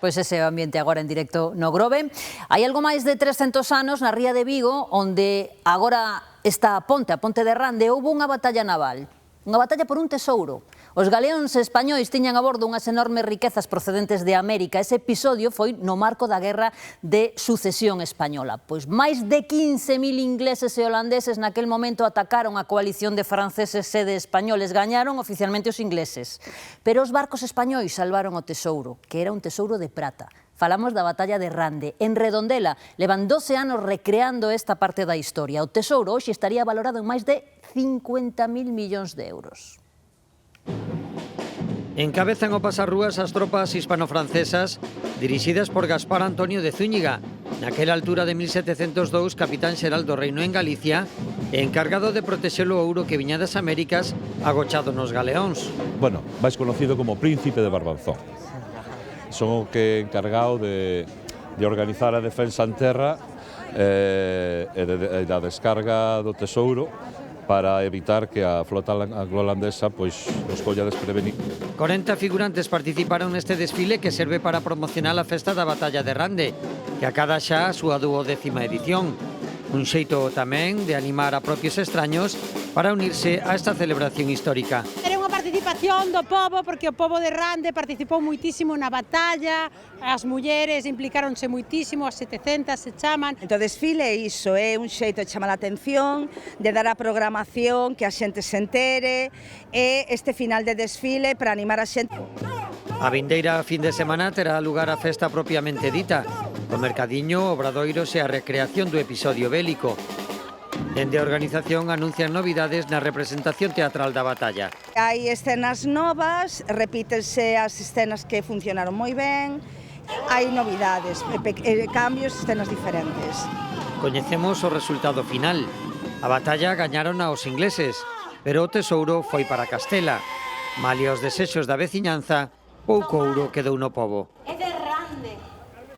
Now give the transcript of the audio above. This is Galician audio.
Pois ese é o ambiente agora en directo no Grove. Hai algo máis de 300 anos na ría de Vigo, onde agora está a ponte de Rande, houve unha batalla naval. Unha batalla por un tesouro. Os galeóns españois tiñan a bordo unhas enormes riquezas procedentes de América. Ese episodio foi no marco da Guerra de Sucesión Española. Pois máis de 15.000 ingleses e holandeses naquel momento atacaron a coalición de franceses e de españoles. Gañaron oficialmente os ingleses. Pero os barcos españois salvaron o tesouro, que era un tesouro de prata. Falamos da batalla de Rande. En Redondela levan 12 anos recreando esta parte da historia. O tesouro hoxe estaría valorado en máis de 50.000 millóns de euros. Encabezan o pasarrúas as tropas hispano-francesas dirixidas por Gaspar Antonio de Zúñiga, naquela altura de 1702 capitán xeral do reino en Galicia e encargado de protexer o ouro que viña das Américas agochado nos galeóns. Bueno, máis conocido como Príncipe de Barbanzón. Son o que encargado de organizar a defensa en terra e da descarga do tesouro para evitar que a flota anglo-holandesa pois os colla desprevenido. 40 figurantes participaron neste desfile que serve para promocionar a festa da batalla de Rande, que acada xa a súa 12ª edición. Un xeito tamén de animar a propios extraños para unirse a esta celebración histórica. Era unha participación do pobo, porque o pobo de Rande participou moitísimo na batalla, as mulleres implicáronse moitísimo, as 700 se chaman. Entón, o desfile é iso, é un xeito de chamar a atención, de dar a programación, que a xente se entere, e este final de desfile para animar a xente. A vindeira fin de semana terá lugar a festa propiamente dita, o mercadiño, obradoiros e a recreación do episodio bélico. Dende a organización anuncian novidades na representación teatral da batalla. Hai escenas novas, repítense as escenas que funcionaron moi ben, hai novidades, cambios, escenas diferentes. Coñecemos o resultado final. A batalla gañaron aos ingleses, pero o tesouro foi para Castela. Malia os desexos da veciñanza, pouco ouro quedou no pobo.